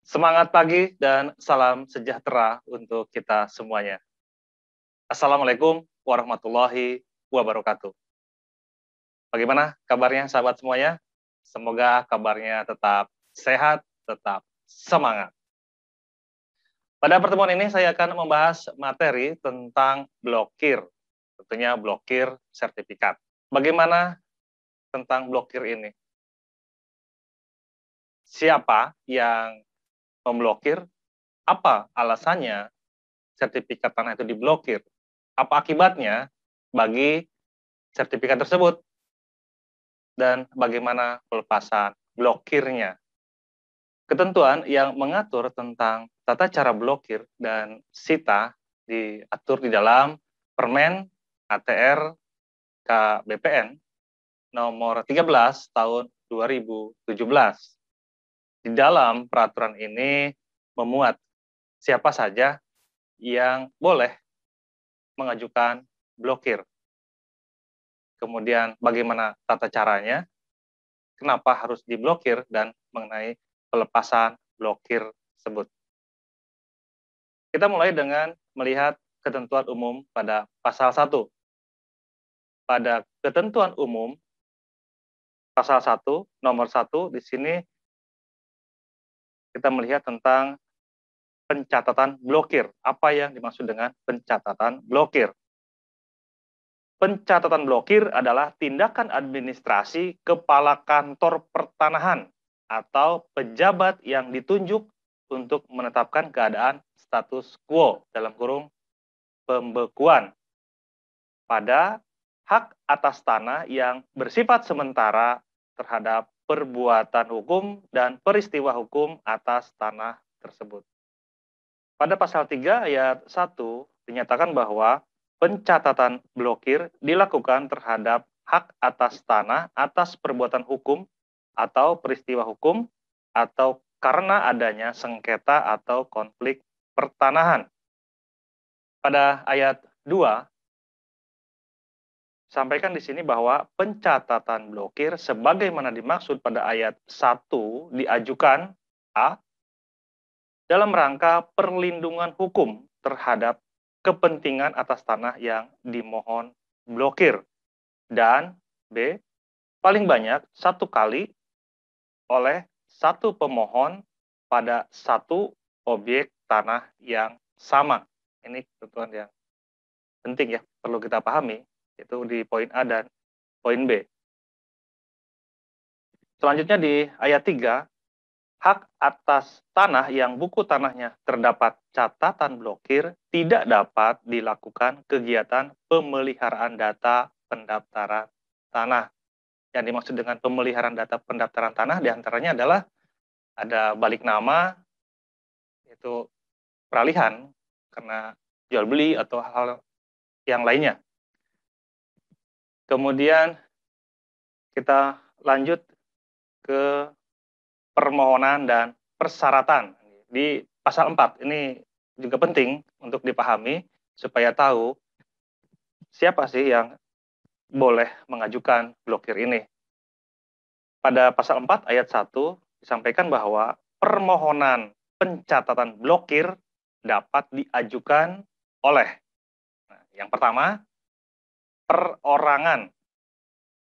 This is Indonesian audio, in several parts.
Semangat pagi dan salam sejahtera untuk kita semuanya. Assalamualaikum warahmatullahi wabarakatuh. Bagaimana kabarnya sahabat semuanya? Semoga kabarnya tetap sehat, tetap semangat. Pada pertemuan ini saya akan membahas materi tentang blokir, tentunya blokir sertifikat. Bagaimana tentang blokir ini? Siapa yang memblokir? Apa alasannya sertifikat tanah itu diblokir? Apa akibatnya bagi sertifikat tersebut? Dan bagaimana pelepasan blokirnya? Ketentuan yang mengatur tentang tata cara blokir dan sita diatur di dalam Permen ATR KBPN nomor 13 tahun 2017. Di dalam peraturan ini memuat siapa saja yang boleh mengajukan blokir. Kemudian bagaimana tata caranya, kenapa harus diblokir, dan mengenai pelepasan blokir tersebut. Kita mulai dengan melihat ketentuan umum pada pasal 1. Pada ketentuan umum pasal 1 nomor 1 di sini kita melihat tentang pencatatan blokir. Apa yang dimaksud dengan pencatatan blokir? Pencatatan blokir adalah tindakan administrasi kepala kantor pertanahan atau pejabat yang ditunjuk untuk menetapkan keadaan status quo dalam kurung pembekuan pada hak atas tanah yang bersifat sementara terhadap perbuatan hukum dan peristiwa hukum atas tanah tersebut. Pada pasal 3 ayat 1 dinyatakan bahwa pencatatan blokir dilakukan terhadap hak atas tanah atas perbuatan hukum atau peristiwa hukum atau karena adanya sengketa atau konflik pertanahan. Pada ayat 2 sampaikan di sini bahwa pencatatan blokir sebagaimana dimaksud pada ayat 1 diajukan A dalam rangka perlindungan hukum terhadap kepentingan atas tanah yang dimohon blokir, dan B, paling banyak satu kali oleh satu pemohon pada satu objek tanah yang sama. Ini ketentuan yang penting ya, perlu kita pahami, itu di poin A dan poin B. Selanjutnya di ayat 3, hak atas tanah yang buku tanahnya terdapat catatan blokir tidak dapat dilakukan kegiatan pemeliharaan data pendaftaran tanah. Yang dimaksud dengan pemeliharaan data pendaftaran tanah diantaranya adalah ada balik nama, itu peralihan karena jual beli atau hal yang lainnya. Kemudian kita lanjut ke permohonan dan persyaratan. Di pasal 4 ini juga penting untuk dipahami supaya tahu siapa sih yang boleh mengajukan blokir ini. Pada pasal 4 ayat 1 disampaikan bahwa permohonan pencatatan blokir dapat diajukan oleh yang pertama, perorangan.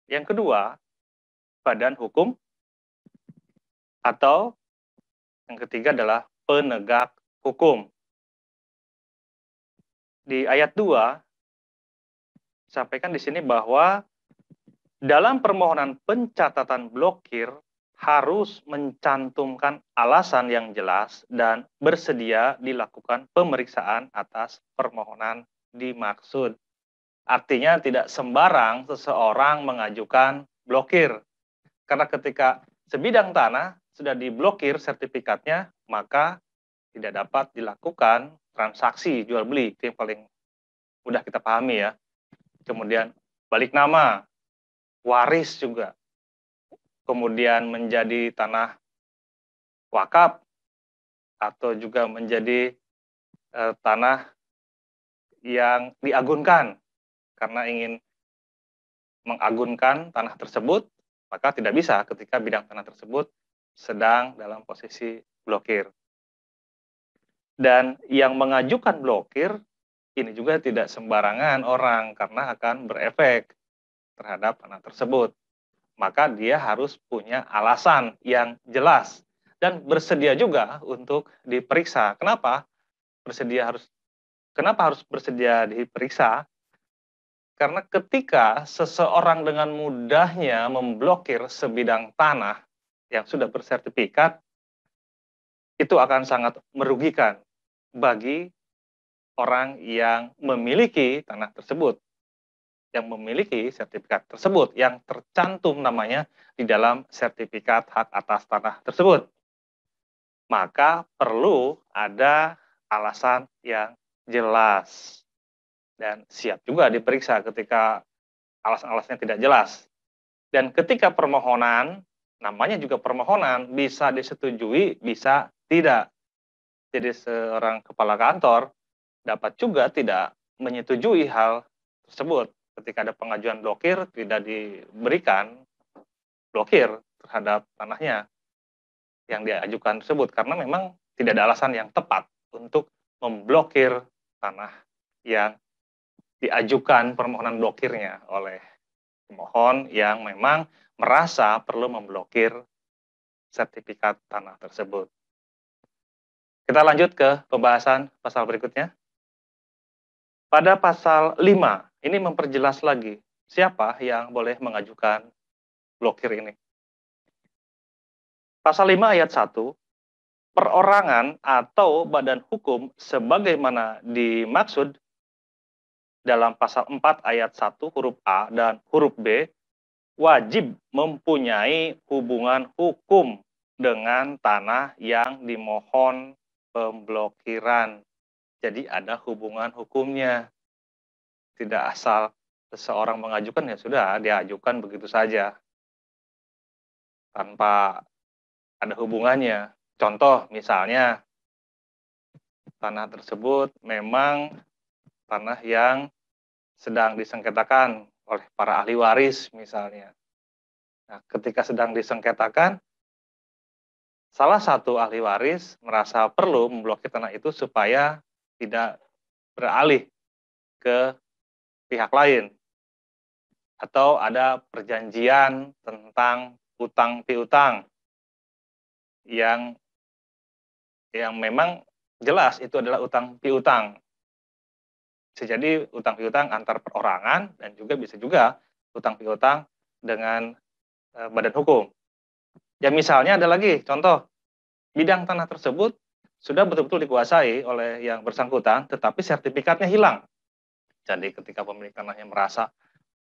Yang kedua, badan hukum, atau yang ketiga adalah penegak hukum. Di ayat 2 sampaikan di sini bahwa dalam permohonan pencatatan blokir harus mencantumkan alasan yang jelas dan bersedia dilakukan pemeriksaan atas permohonan dimaksud. Artinya tidak sembarang seseorang mengajukan blokir. Karena ketika sebidang tanah sudah diblokir sertifikatnya, maka tidak dapat dilakukan transaksi jual beli. Itu yang paling mudah kita pahami ya. Kemudian balik nama, waris juga. Kemudian menjadi tanah wakaf atau juga menjadi tanah yang diagunkan karena ingin mengagunkan tanah tersebut, maka tidak bisa ketika bidang tanah tersebut sedang dalam posisi blokir. Dan yang mengajukan blokir ini juga tidak sembarangan orang karena akan berefek terhadap tanah tersebut. Maka dia harus punya alasan yang jelas dan bersedia juga untuk diperiksa. Kenapa harus bersedia diperiksa? Karena ketika seseorang dengan mudahnya memblokir sebidang tanah yang sudah bersertifikat, itu akan sangat merugikan bagi orang yang memiliki tanah tersebut, yang memiliki sertifikat tersebut, yang tercantum namanya di dalam sertifikat hak atas tanah tersebut. Maka perlu ada alasan yang jelas dan siap juga diperiksa ketika alasan-alasannya tidak jelas. Dan ketika permohonan, namanya juga permohonan, bisa disetujui, bisa tidak. Jadi seorang kepala kantor dapat juga tidak menyetujui hal tersebut. Ketika ada pengajuan blokir, tidak diberikan blokir terhadap tanahnya yang diajukan tersebut, karena memang tidak ada alasan yang tepat untuk memblokir tanah yang diajukan permohonan blokirnya oleh pemohon yang memang merasa perlu memblokir sertifikat tanah tersebut. Kita lanjut ke pembahasan pasal berikutnya. Pada pasal 5, ini memperjelas lagi siapa yang boleh mengajukan blokir ini. Pasal 5 ayat 1, perorangan atau badan hukum sebagaimana dimaksud dalam pasal 4 ayat 1 huruf A dan huruf B wajib mempunyai hubungan hukum dengan tanah yang dimohon pemblokiran. Jadi ada hubungan hukumnya. Tidak asal seseorang mengajukan ya sudah diajukan begitu saja tanpa ada hubungannya. Contoh misalnya tanah tersebut memang tanah yang sedang disengketakan oleh para ahli waris misalnya. Nah, ketika sedang disengketakan, salah satu ahli waris merasa perlu memblokir tanah itu supaya tidak beralih ke pihak lain. Atau ada perjanjian tentang utang piutang yang memang jelas itu adalah utang piutang. Bisa jadi utang piutang antar perorangan dan juga bisa juga utang piutang dengan badan hukum. Ya misalnya ada lagi contoh, bidang tanah tersebut sudah betul-betul dikuasai oleh yang bersangkutan, tetapi sertifikatnya hilang. Jadi ketika pemilik tanahnya merasa,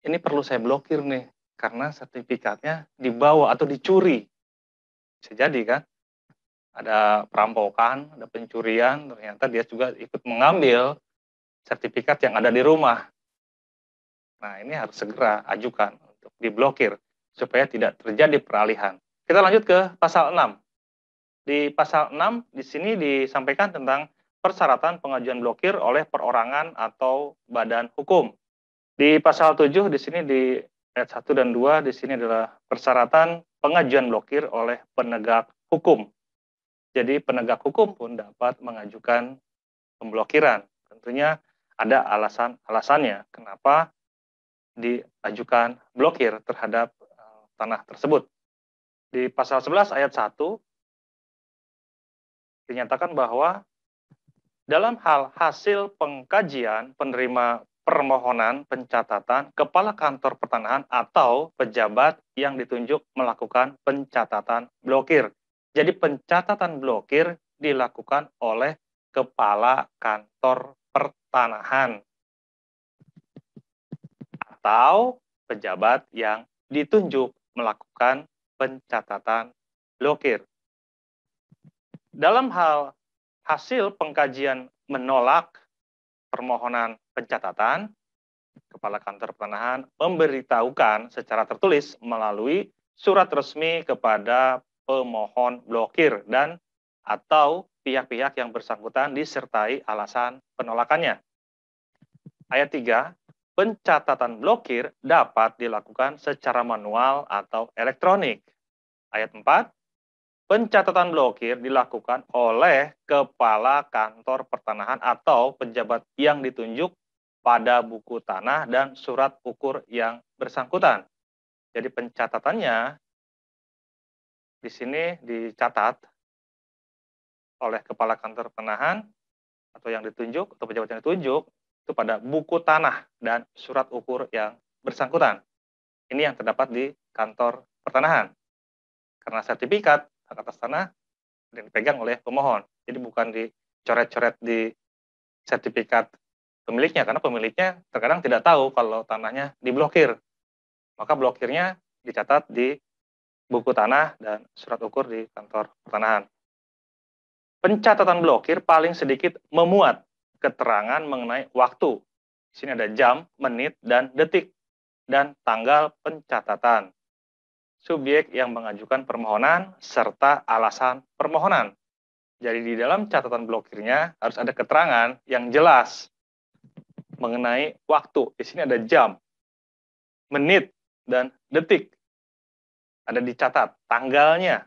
ini perlu saya blokir nih, karena sertifikatnya dibawa atau dicuri. Bisa jadi kan, ada perampokan, ada pencurian, ternyata dia juga ikut mengambil sertifikat yang ada di rumah. Nah, ini harus segera ajukan untuk diblokir supaya tidak terjadi peralihan. Kita lanjut ke pasal 6. Di pasal 6 di sini disampaikan tentang persyaratan pengajuan blokir oleh perorangan atau badan hukum. Di pasal 7 di sini di ayat 1 dan 2 di sini adalah persyaratan pengajuan blokir oleh penegak hukum. Jadi penegak hukum pun dapat mengajukan pemblokiran. Tentunya ada alasannya kenapa diajukan blokir terhadap tanah tersebut. Di pasal 11 ayat 1 dinyatakan bahwa dalam hal hasil pengkajian penerima permohonan pencatatan kepala kantor pertanahan atau pejabat yang ditunjuk melakukan pencatatan blokir. Jadi pencatatan blokir dilakukan oleh kepala kantor pertanahan atau pejabat yang ditunjuk melakukan pencatatan blokir. Dalam hal hasil pengkajian menolak permohonan pencatatan, kepala kantor pertanahan memberitahukan secara tertulis melalui surat resmi kepada pemohon blokir dan atau pihak-pihak yang bersangkutan disertai alasan penolakannya. Ayat 3, pencatatan blokir dapat dilakukan secara manual atau elektronik. Ayat 4, Pencatatan blokir dilakukan oleh kepala kantor pertanahan atau pejabat yang ditunjuk pada buku tanah dan surat ukur yang bersangkutan. Jadi pencatatannya di sini dicatat oleh kepala kantor pertanahan atau yang ditunjuk atau pejabat yang ditunjuk itu pada buku tanah dan surat ukur yang bersangkutan. Ini yang terdapat di kantor pertanahan. Karena sertifikat hak atas tanah yang dipegang oleh pemohon. Jadi bukan dicoret-coret di sertifikat pemiliknya, karena pemiliknya terkadang tidak tahu kalau tanahnya diblokir. Maka blokirnya dicatat di buku tanah dan surat ukur di kantor pertanahan. Pencatatan blokir paling sedikit memuat keterangan mengenai waktu. Di sini ada jam, menit, dan detik, dan tanggal pencatatan. Subjek yang mengajukan permohonan, serta alasan permohonan. Jadi di dalam catatan blokirnya harus ada keterangan yang jelas mengenai waktu. Di sini ada jam, menit, dan detik. Ada dicatat tanggalnya.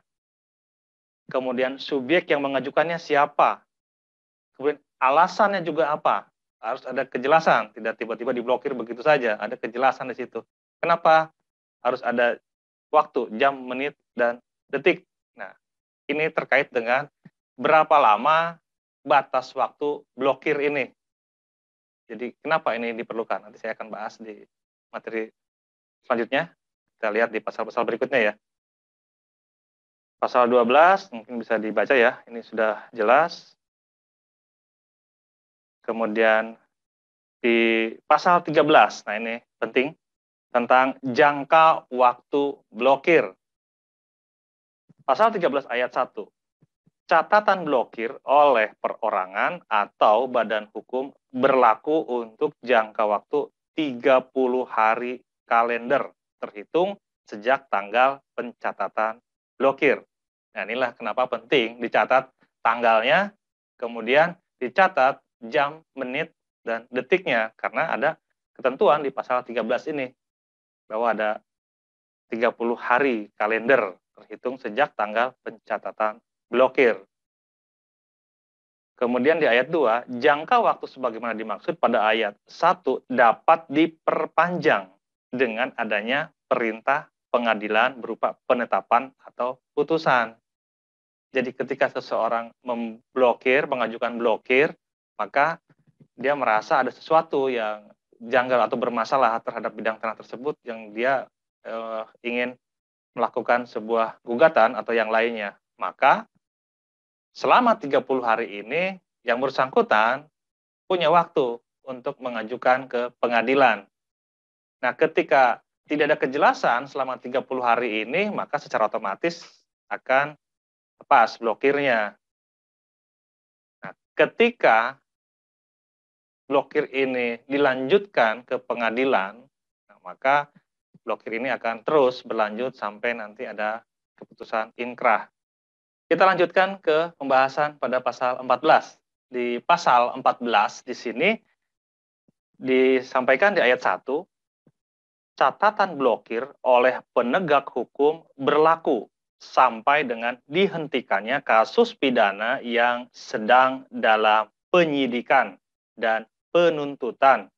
Kemudian subjek yang mengajukannya siapa. Kemudian alasannya juga apa. Harus ada kejelasan, tidak tiba-tiba diblokir begitu saja. Ada kejelasan di situ. Kenapa harus ada waktu, jam, menit, dan detik. Nah, ini terkait dengan berapa lama batas waktu blokir ini. Jadi kenapa ini diperlukan? Nanti saya akan bahas di materi selanjutnya. Kita lihat di pasal-pasal berikutnya ya. Pasal 12 mungkin bisa dibaca ya. Ini sudah jelas. Kemudian di pasal 13, nah ini penting, tentang jangka waktu blokir. Pasal 13 ayat 1. Catatan blokir oleh perorangan atau badan hukum berlaku untuk jangka waktu 30 hari kalender terhitung sejak tanggal pencatatan blokir. Nah, inilah kenapa penting dicatat tanggalnya, kemudian dicatat jam, menit, dan detiknya, karena ada ketentuan di pasal 13 ini, bahwa ada 30 hari kalender terhitung sejak tanggal pencatatan blokir. Kemudian di ayat 2, jangka waktu sebagaimana dimaksud pada ayat 1 dapat diperpanjang dengan adanya perintah pengadilan berupa penetapan atau putusan. Jadi ketika seseorang mengajukan blokir, maka dia merasa ada sesuatu yang janggal atau bermasalah terhadap bidang tanah tersebut yang dia ingin melakukan sebuah gugatan atau yang lainnya. Maka selama 30 hari ini yang bersangkutan punya waktu untuk mengajukan ke pengadilan. Nah, ketika tidak ada kejelasan selama 30 hari ini, maka secara otomatis akan lepas blokirnya. Nah, ketika blokir ini dilanjutkan ke pengadilan, nah, maka blokir ini akan terus berlanjut sampai nanti ada keputusan inkrah. Kita lanjutkan ke pembahasan pada pasal 14. Di pasal 14 di sini disampaikan di ayat 1, catatan blokir oleh penegak hukum berlaku sampai dengan dihentikannya kasus pidana yang sedang dalam penyidikan dan penuntutan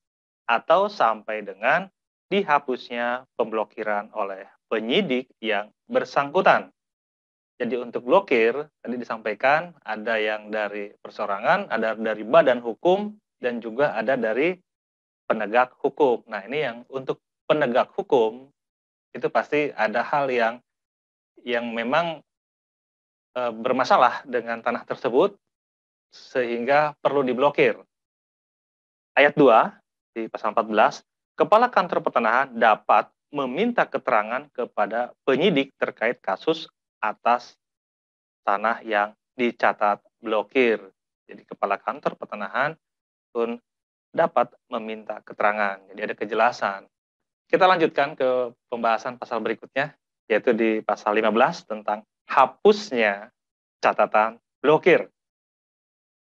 atau sampai dengan dihapusnya pemblokiran oleh penyidik yang bersangkutan. Jadi untuk blokir tadi disampaikan ada yang dari perseorangan, ada dari badan hukum, dan juga ada dari penegak hukum. Nah, ini yang untuk penegak hukum itu pasti ada hal yang memang bermasalah dengan tanah tersebut sehingga perlu diblokir. Ayat 2 di pasal 14, kepala kantor pertanahan dapat meminta keterangan kepada penyidik terkait kasus atas tanah yang dicatat blokir. Jadi kepala kantor pertanahan pun dapat meminta keterangan. Jadi ada kejelasan. Kita lanjutkan ke pembahasan pasal berikutnya, yaitu di pasal 15 tentang hapusnya catatan blokir.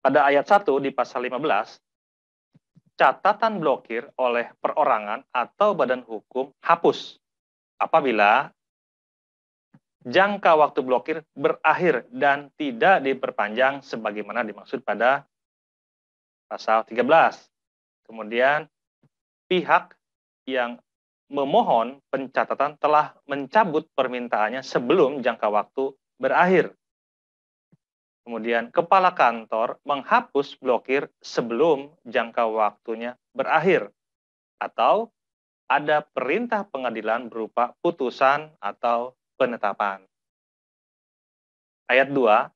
Pada ayat 1 di pasal 15, catatan blokir oleh perorangan atau badan hukum hapus apabila jangka waktu blokir berakhir dan tidak diperpanjang sebagaimana dimaksud pada pasal 13. Kemudian pihak yang memohon pencatatan telah mencabut permintaannya sebelum jangka waktu berakhir. Kemudian kepala kantor menghapus blokir sebelum jangka waktunya berakhir, atau ada perintah pengadilan berupa putusan atau penetapan. Ayat 2,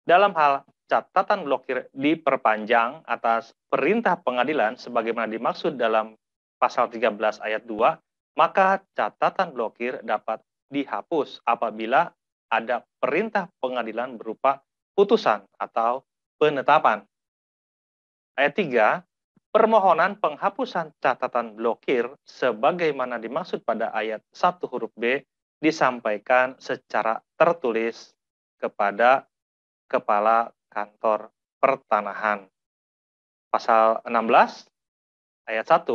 dalam hal catatan blokir diperpanjang atas perintah pengadilan sebagaimana dimaksud dalam pasal 13 ayat 2, maka catatan blokir dapat dihapus apabila ada perintah pengadilan berupa putusan atau penetapan. Ayat 3, permohonan penghapusan catatan blokir sebagaimana dimaksud pada ayat 1 huruf B disampaikan secara tertulis kepada Kepala Kantor Pertanahan. Pasal 16 ayat 1,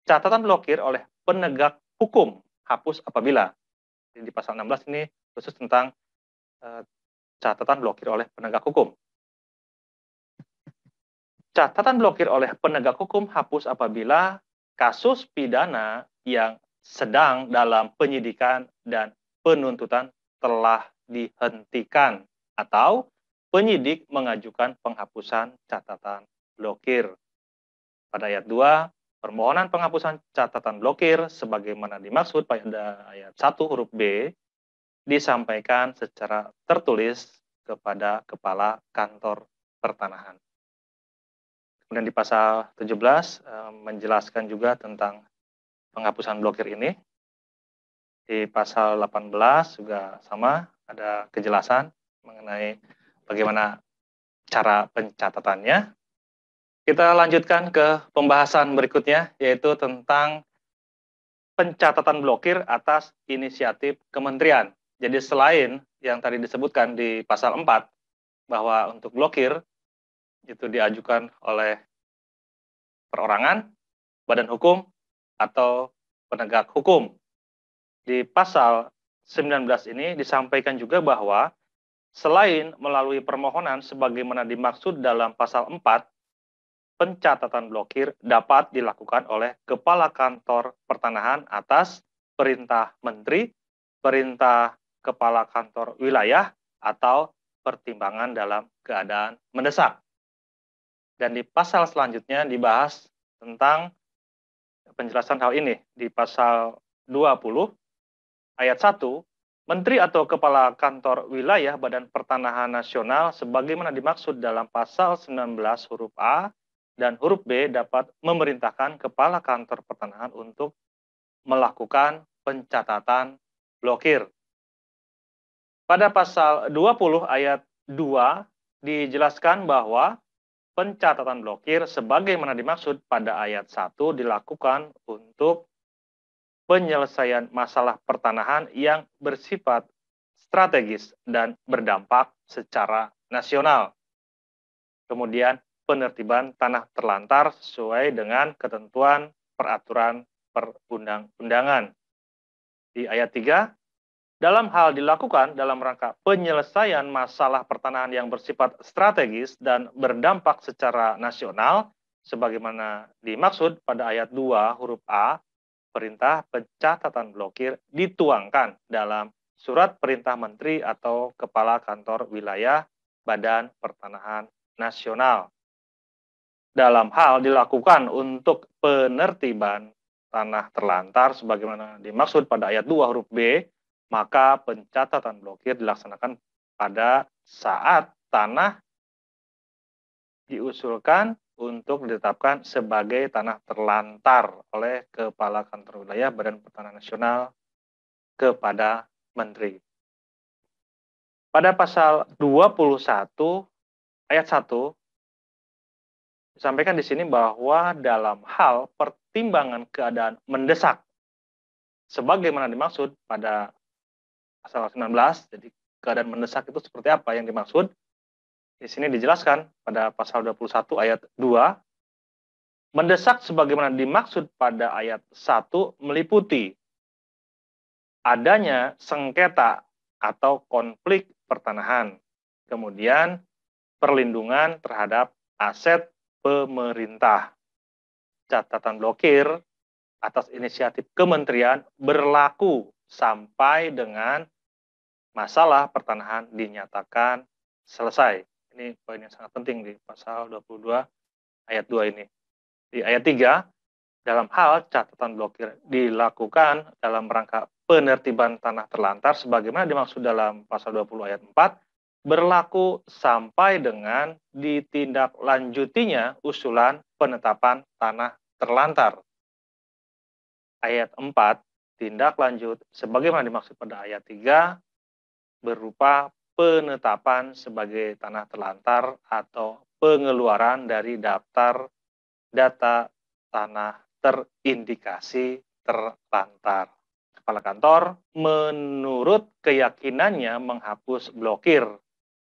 catatan blokir oleh penegak hukum hapus apabila. Jadi di pasal 16 ini khusus tentang catatan blokir oleh penegak hukum. Catatan blokir oleh penegak hukum hapus apabila kasus pidana yang sedang dalam penyidikan dan penuntutan telah dihentikan atau penyidik mengajukan penghapusan catatan blokir. Pada ayat 2, permohonan penghapusan catatan blokir sebagaimana dimaksud pada ayat 1 huruf B disampaikan secara tertulis kepada Kepala Kantor Pertanahan. Kemudian di pasal 17 menjelaskan juga tentang penghapusan blokir ini. Di pasal 18 juga sama, ada kejelasan mengenai bagaimana cara pencatatannya. Kita lanjutkan ke pembahasan berikutnya, yaitu tentang pencatatan blokir atas inisiatif kementerian. Jadi selain yang tadi disebutkan di pasal 4, bahwa untuk blokir itu diajukan oleh perorangan, badan hukum, atau penegak hukum. Di pasal 19 ini disampaikan juga bahwa selain melalui permohonan sebagaimana dimaksud dalam pasal 4, pencatatan blokir dapat dilakukan oleh Kepala Kantor Pertanahan atas perintah menteri, perintah Kepala Kantor Wilayah, atau pertimbangan dalam keadaan mendesak. Dan di pasal selanjutnya dibahas tentang penjelasan hal ini. Di pasal 20 ayat 1, Menteri atau Kepala Kantor Wilayah Badan Pertanahan Nasional sebagaimana dimaksud dalam pasal 19 huruf A dan huruf B dapat memerintahkan Kepala Kantor Pertanahan untuk melakukan pencatatan blokir. Pada pasal 20 ayat 2 dijelaskan bahwa pencatatan blokir sebagaimana dimaksud pada ayat 1 dilakukan untuk penyelesaian masalah pertanahan yang bersifat strategis dan berdampak secara nasional. Kemudian penertiban tanah terlantar sesuai dengan ketentuan peraturan perundang-undangan. Di ayat 3, dalam hal dilakukan dalam rangka penyelesaian masalah pertanahan yang bersifat strategis dan berdampak secara nasional, sebagaimana dimaksud pada ayat 2 huruf A, perintah pencatatan blokir dituangkan dalam surat perintah menteri atau kepala kantor wilayah Badan Pertanahan Nasional. Dalam hal dilakukan untuk penertiban tanah terlantar sebagaimana dimaksud pada ayat 2 huruf B, maka pencatatan blokir dilaksanakan pada saat tanah diusulkan untuk ditetapkan sebagai tanah terlantar oleh Kepala Kantor Wilayah Badan Pertanahan Nasional kepada Menteri. Pada pasal 21 ayat 1 disampaikan di sini bahwa dalam hal pertimbangan keadaan mendesak sebagaimana dimaksud pada pasal 19, jadi keadaan mendesak itu seperti apa yang dimaksud? Di sini dijelaskan pada pasal 21 ayat 2, mendesak sebagaimana dimaksud pada ayat 1 meliputi adanya sengketa atau konflik pertanahan, kemudian perlindungan terhadap aset pemerintah. Catatan blokir atas inisiatif kementerian berlaku sampai dengan masalah pertanahan dinyatakan selesai. Ini poin yang sangat penting di pasal 22 ayat 2 ini. Di ayat 3, dalam hal catatan blokir dilakukan dalam rangka penertiban tanah terlantar sebagaimana dimaksud dalam pasal 20 ayat 4, berlaku sampai dengan ditindaklanjutinya usulan penetapan tanah terlantar. Ayat 4, tindak lanjut sebagaimana dimaksud pada ayat 3 berupa penetapan sebagai tanah terlantar atau pengeluaran dari daftar data tanah terindikasi terlantar. Kepala kantor menurut keyakinannya menghapus blokir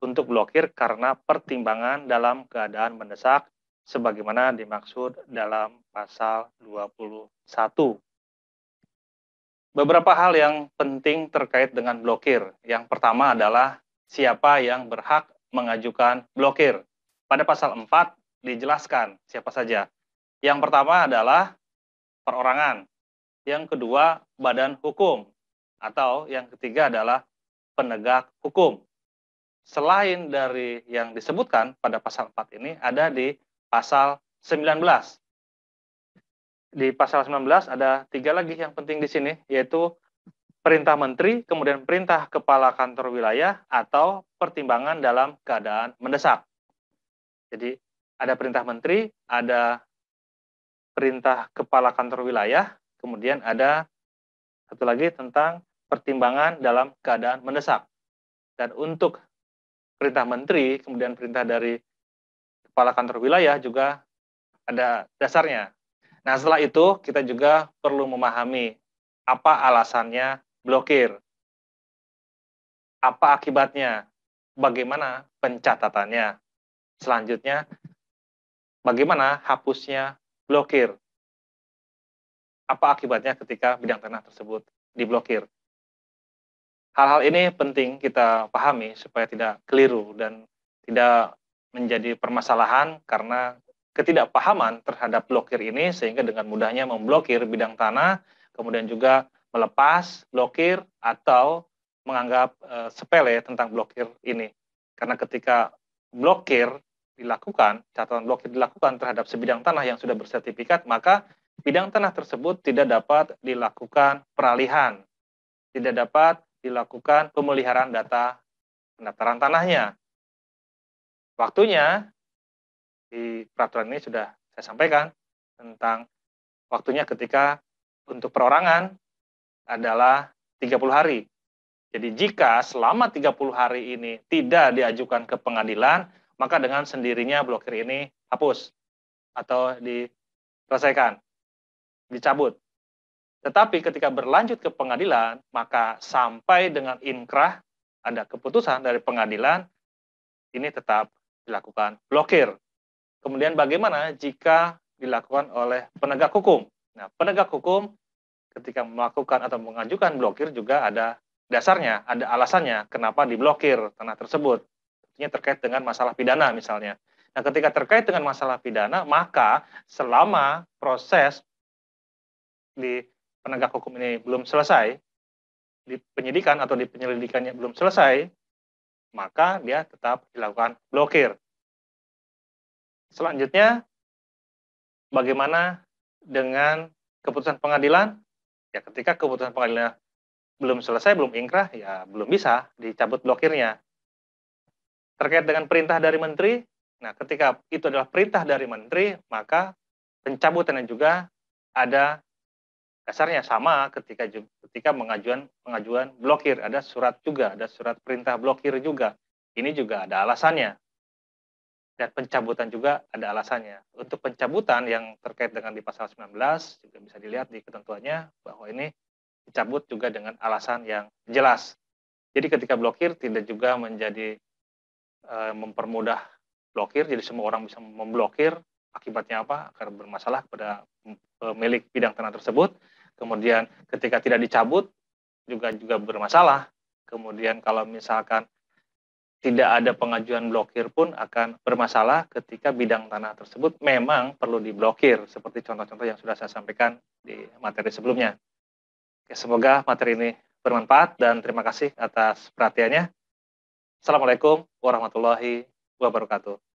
untuk blokir karena pertimbangan dalam keadaan mendesak sebagaimana dimaksud dalam pasal 21. Beberapa hal yang penting terkait dengan blokir. Yang pertama adalah siapa yang berhak mengajukan blokir. Pada pasal 4 dijelaskan siapa saja. Yang pertama adalah perorangan. Yang kedua, badan hukum. Atau yang ketiga adalah penegak hukum. Selain dari yang disebutkan pada pasal 4 ini, ada di pasal 19. Di pasal 19 ada 3 lagi yang penting di sini, yaitu perintah menteri, kemudian perintah kepala kantor wilayah, atau pertimbangan dalam keadaan mendesak. Jadi ada perintah menteri, ada perintah kepala kantor wilayah, kemudian ada satu lagi tentang pertimbangan dalam keadaan mendesak. Dan untuk perintah menteri, kemudian perintah dari kepala kantor wilayah juga ada dasarnya. Nah, setelah itu kita juga perlu memahami apa alasannya blokir, apa akibatnya, bagaimana pencatatannya. Selanjutnya, bagaimana hapusnya blokir. Apa akibatnya ketika bidang tanah tersebut diblokir. Hal-hal ini penting kita pahami supaya tidak keliru dan tidak menjadi permasalahan karena ketidakpahaman terhadap blokir ini sehingga dengan mudahnya memblokir bidang tanah, kemudian juga melepas blokir atau menganggap sepele tentang blokir ini. Karena ketika blokir dilakukan, catatan blokir dilakukan terhadap sebidang tanah yang sudah bersertifikat, maka bidang tanah tersebut tidak dapat dilakukan peralihan, tidak dapat dilakukan pemeliharaan data pendaftaran tanahnya. Waktunya di peraturan ini sudah saya sampaikan tentang waktunya ketika untuk perorangan adalah 30 hari. Jadi jika selama 30 hari ini tidak diajukan ke pengadilan, maka dengan sendirinya blokir ini hapus atau diselesaikan, dicabut. Tetapi ketika berlanjut ke pengadilan, maka sampai dengan inkrah ada keputusan dari pengadilan, ini tetap dilakukan blokir. Kemudian bagaimana jika dilakukan oleh penegak hukum? Nah, penegak hukum ketika melakukan atau mengajukan blokir juga ada dasarnya, ada alasannya kenapa diblokir tanah tersebut. Tentunya terkait dengan masalah pidana misalnya. Nah, ketika terkait dengan masalah pidana, maka selama proses di penegak hukum ini belum selesai, di penyidikan atau di penyelidikannya belum selesai, maka dia tetap dilakukan blokir. Selanjutnya, bagaimana dengan keputusan pengadilan? Ya, ketika keputusan pengadilan belum selesai, belum inkrah, ya belum bisa dicabut blokirnya. Terkait dengan perintah dari menteri, nah ketika itu adalah perintah dari menteri, maka pencabutannya juga ada dasarnya sama ketika pengajuan blokir, ada surat juga, ada surat perintah blokir juga. Ini juga ada alasannya. Dan pencabutan juga ada alasannya. Untuk pencabutan yang terkait dengan di pasal 19 juga bisa dilihat di ketentuannya bahwa ini dicabut juga dengan alasan yang jelas. Jadi ketika blokir tidak juga menjadi mempermudah blokir, jadi semua orang bisa memblokir. Akibatnya apa? Akan bermasalah kepada pemilik bidang tanah tersebut. Kemudian ketika tidak dicabut, juga bermasalah. Kemudian kalau misalkan tidak ada pengajuan blokir pun akan bermasalah ketika bidang tanah tersebut memang perlu diblokir, seperti contoh-contoh yang sudah saya sampaikan di materi sebelumnya. Oke, semoga materi ini bermanfaat dan terima kasih atas perhatiannya. Assalamualaikum warahmatullahi wabarakatuh.